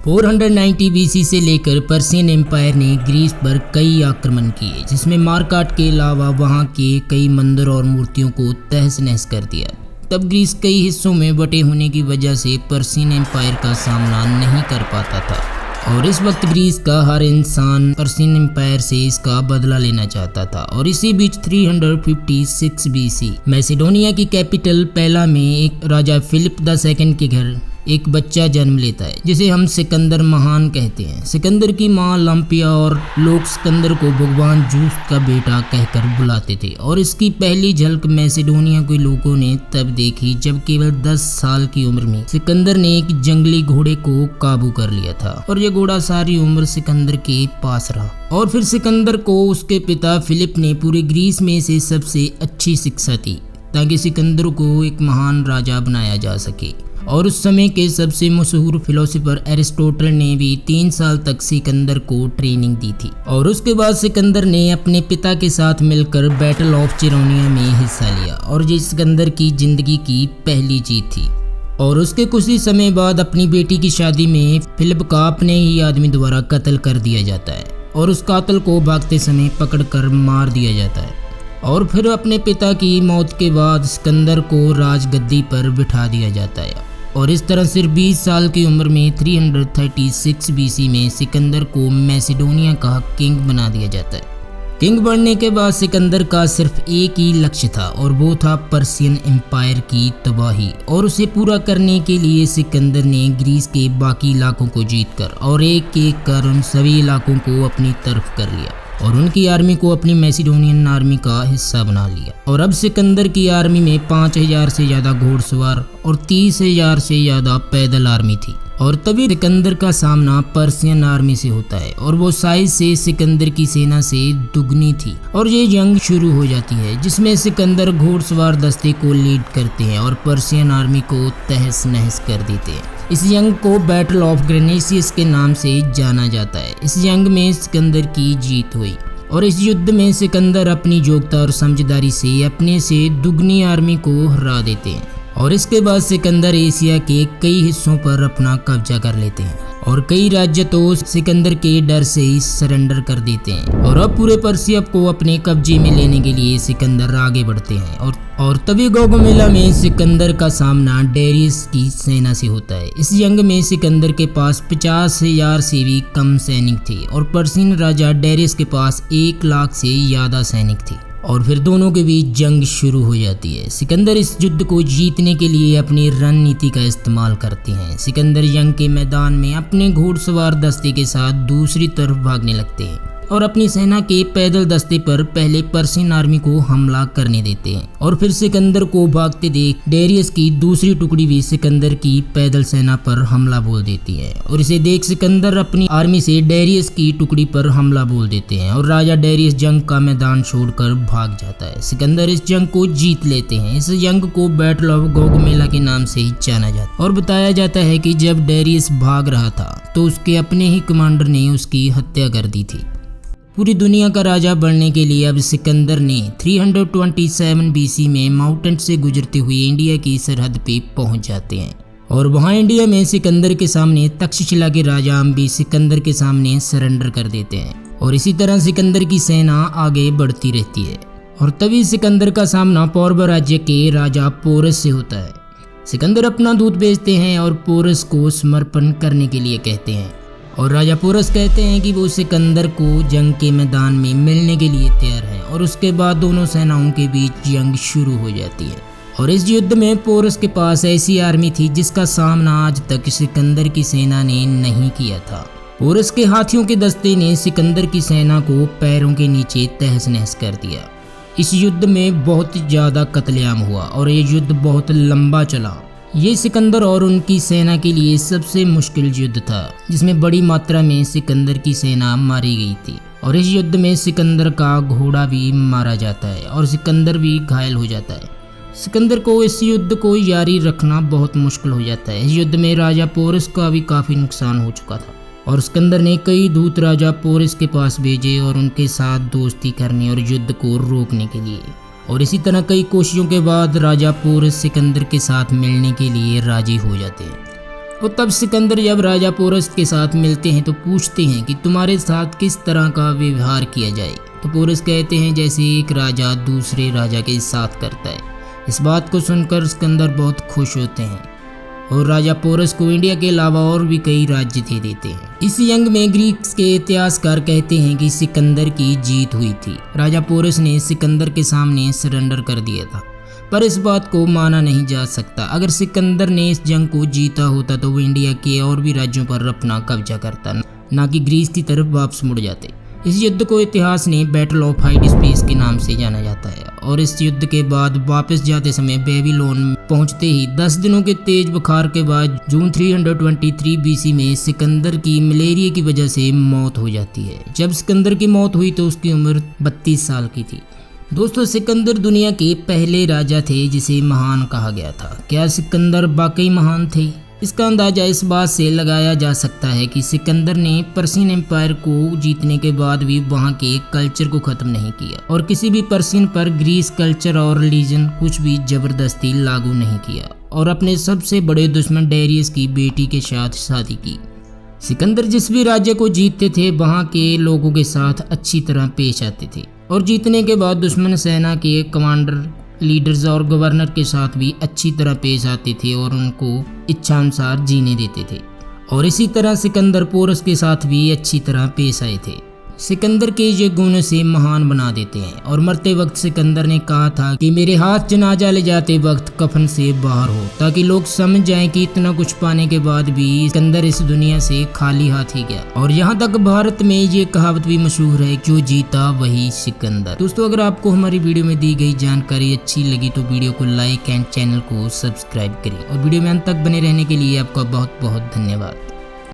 490 BC से लेकर Persian empire ने ग्रीस पर कई आक्रमण किए, जिसमें मारकाट के अलावा वहां के कई मंदिर और मूर्तियों को तहस नहस कर दिया। तब ग्रीस कई हिस्सों में बटे होने की वजह से पर्शियन एम्पायर का सामना नहीं कर पाता था और इस वक्त ग्रीस का हर इंसान पर्शियन एम्पायर से इसका बदला लेना चाहता था। और इसी बीच 356 बीसी मैसिडोनिया की कैपिटल पेला में एक राजा फिलिप द सेकंड के घर एक बच्चा जन्म लेता है, जिसे हम सिकंदर महान कहते हैं। सिकंदर की मां लंपिया और लोग सिकंदर को भगवान जूस का बेटा कहकर बुलाते थे और इसकी पहली झलक मैसिडोनिया के लोगों ने तब देखी जब केवल 10 साल की उम्र में सिकंदर ने एक जंगली घोड़े को काबू कर लिया था और यह घोड़ा सारी उम्र सिकंदर के पास रहा। और फिर सिकंदर को उसके पिता फिलिप ने पूरे ग्रीस में से सबसे अच्छी शिक्षा दी ताकि सिकंदर को एक महान राजा बनाया जा सके। और उस समय के सबसे मशहूर फिलोसोफर एरिस्टोटल ने भी 3 साल तक सिकंदर को ट्रेनिंग दी थी। और उसके बाद सिकंदर ने अपने पिता के साथ मिलकर बैटल ऑफ चिरोनिया में हिस्सा लिया और ये सिकंदर की जिंदगी की पहली जीत थी। और उसके कुछ ही समय बाद अपनी बेटी की शादी में फिलिप का अपने ही आदमी द्वारा कत्ल कर दिया जाता है और उस कातिल को भागते समय पकड़कर मार दिया जाता है। और फिर अपने पिता की मौत के बाद सिकंदर को राजगद्दी पर बिठा दिया जाता है और इस तरह सिर्फ 20 साल की उम्र में 336 बीसी में सिकंदर को मैसिडोनिया का किंग बना दिया जाता है। किंग बनने के बाद सिकंदर का सिर्फ एक ही लक्ष्य था और वो था पर्शियन एम्पायर की तबाही। और उसे पूरा करने के लिए सिकंदर ने ग्रीस के बाकी इलाकों को जीतकर और एक एक कर उन सभी इलाकों को अपनी तरफ कर लिया और उनकी आर्मी को अपनी मैसिडोनियन आर्मी का हिस्सा बना लिया। और अब सिकंदर की आर्मी में 5000 से ज्यादा घोड़सवार और 30,000 से ज्यादा पैदल आर्मी थी। और तभी सिकंदर का सामना पर्शियन आर्मी से होता है और वो साइज से सिकंदर की सेना से दुगनी थी और ये जंग शुरू हो जाती है, जिसमें सिकंदर घोड़सवार दस्ते को लीड करते हैं और पर्शियन आर्मी को तहस नहस कर देते हैं। इस जंग को बैटल ऑफ ग्रेनेशियस के नाम से जाना जाता है। इस जंग में सिकंदर की जीत हुई और इस युद्ध में सिकंदर अपनी योग्यता और समझदारी से अपने से दुगनी आर्मी को हरा देते हैं। और इसके बाद सिकंदर एशिया के कई हिस्सों पर अपना कब्जा कर लेते हैं और कई राज्य तो सिकंदर के डर से ही सरेंडर कर देते हैं। और अब पूरे पर्शिया को अपने कब्जे में लेने के लिए सिकंदर आगे बढ़ते हैं और तभी गौगमेला में सिकंदर का सामना डेरियस की सेना से होता है। इस जंग में सिकंदर के पास 50,000 से भी कम सैनिक थे और पर्शियन राजा डेरियस के पास 1 लाख से ज्यादा सैनिक थे और फिर दोनों के बीच जंग शुरू हो जाती है। सिकंदर इस युद्ध को जीतने के लिए अपनी रणनीति का इस्तेमाल करते हैं। सिकंदर जंग के मैदान में अपने घोड़सवार दस्ते के साथ दूसरी तरफ भागने लगते हैं और अपनी सेना के पैदल दस्ते पर पहले पर्शियन आर्मी को हमला करने देते हैं। और फिर सिकंदर को भागते देख डेरियस की दूसरी टुकड़ी भी सिकंदर की पैदल सेना पर हमला बोल देती है और इसे देख सिकंदर अपनी आर्मी से डेरियस की टुकड़ी पर हमला बोल देते हैं और राजा डेरियस जंग का मैदान छोड़कर भाग जाता है। सिकंदर इस जंग को जीत लेते हैं। इस जंग को बैटल ऑफ गौगमेला के नाम से ही जाना जाता है और बताया जाता है कि जब डेरियस भाग रहा था तो उसके अपने ही कमांडर ने उसकी हत्या कर दी थी। पूरी दुनिया का राजा बनने के लिए अब सिकंदर ने 327 बीसी में माउंटेन से गुजरते हुए इंडिया की सरहद पे पहुंच जाते हैं और वहां इंडिया में सिकंदर के सामने तक्षशिला के राजा अम्बी सिकंदर के सामने सरेंडर कर देते हैं और इसी तरह सिकंदर की सेना आगे बढ़ती रहती है। और तभी सिकंदर का सामना पौरव राज्य के राजा पोरस से होता है। सिकंदर अपना दूत भेजते हैं और पोरस को समर्पण करने के लिए कहते हैं और राजा पोरस कहते हैं कि वो सिकंदर को जंग के मैदान में मिलने के लिए तैयार है। और उसके बाद दोनों सेनाओं के बीच जंग शुरू हो जाती है और इस युद्ध में पोरस के पास ऐसी आर्मी थी जिसका सामना आज तक सिकंदर की सेना ने नहीं किया था। पोरस के हाथियों के दस्ते ने सिकंदर की सेना को पैरों के नीचे तहस नहस कर दिया। इस युद्ध में बहुत ज्यादा कत्लेआम हुआ और ये युद्ध बहुत लंबा चला। ये सिकंदर और उनकी सेना के लिए सबसे मुश्किल युद्ध था, जिसमें बड़ी मात्रा में सिकंदर की सेना मारी गई थी। और इस युद्ध में सिकंदर का घोड़ा भी मारा जाता है और सिकंदर भी घायल हो जाता है। सिकंदर को इस युद्ध को जारी रखना बहुत मुश्किल हो जाता है। इस युद्ध में राजा पोरस का भी काफी नुकसान हो चुका था और सिकंदर ने कई दूत राजा पोरस के पास भेजे और उनके साथ दोस्ती करने और युद्ध को रोकने के लिए। और इसी तरह कई कोशिशों के बाद राजा पोरस सिकंदर के साथ मिलने के लिए राजी हो जाते हैं। और तब सिकंदर जब राजा पोरस के साथ मिलते हैं तो पूछते हैं कि तुम्हारे साथ किस तरह का व्यवहार किया जाए। तो पोरस कहते हैं जैसे एक राजा दूसरे राजा के साथ करता है। इस बात को सुनकर सिकंदर बहुत खुश होते हैं और राजा पोरस को इंडिया के अलावा और भी कई राज्य दे देते हैं। इस जंग में ग्रीक के इतिहासकार कहते हैं कि सिकंदर की जीत हुई थी। राजा पोरस ने सिकंदर के सामने सरेंडर कर दिया था, पर इस बात को माना नहीं जा सकता। अगर सिकंदर ने इस जंग को जीता होता तो वो इंडिया के और भी राज्यों पर अपना कब्जा करता, ना कि ग्रीस की तरफ वापस मुड़ जाते। इस युद्ध को इतिहास ने बैटल ऑफ हाइडेस्पेस के नाम से जाना जाता है और इस युद्ध के बाद वापस जाते समय बेबीलोन पहुंचते ही 10 दिनों के तेज बुखार के बाद जून 323 BC में सिकंदर की मलेरिया की वजह से मौत हो जाती है। जब सिकंदर की मौत हुई तो उसकी उम्र 32 साल की थी। दोस्तों, सिकंदर दुनिया के पहले राजा थे जिसे महान कहा गया था। क्या सिकंदर वाकई महान थे? इसका अंदाजा इस बात से लगाया जा सकता है कि सिकंदर ने पर्शियन एम्पायर को जीतने के बाद भी वहां के कल्चर को खत्म नहीं किया और किसी भी पर्शियन पर ग्रीस कल्चर और रिलीजन कुछ भी जबरदस्ती लागू नहीं किया और अपने सबसे बड़े दुश्मन डेरियस की बेटी के साथ शादी की। सिकंदर जिस भी राज्य को जीतते थे वहां के लोगों के साथ अच्छी तरह पेश आते थे और जीतने के बाद दुश्मन सेना के कमांडर, लीडर्स और गवर्नर के साथ भी अच्छी तरह पेश आते थे और उनको इच्छानुसार जीने देते थे। और इसी तरह सिकंदर पोरस के साथ भी अच्छी तरह पेश आए थे। सिकंदर के ये गुण से महान बना देते हैं और मरते वक्त सिकंदर ने कहा था कि मेरे हाथ जनाजा ले जाते वक्त कफन से बाहर हो, ताकि लोग समझ जाएं कि इतना कुछ पाने के बाद भी सिकंदर इस दुनिया से खाली हाथ ही गया। और यहाँ तक भारत में ये कहावत भी मशहूर है, जो जीता वही सिकंदर। दोस्तों, अगर आपको हमारी वीडियो में दी गई जानकारी अच्छी लगी तो वीडियो को लाइक एंड चैनल को सब्सक्राइब करें और वीडियो में अंत तक बने रहने के लिए आपका बहुत बहुत धन्यवाद।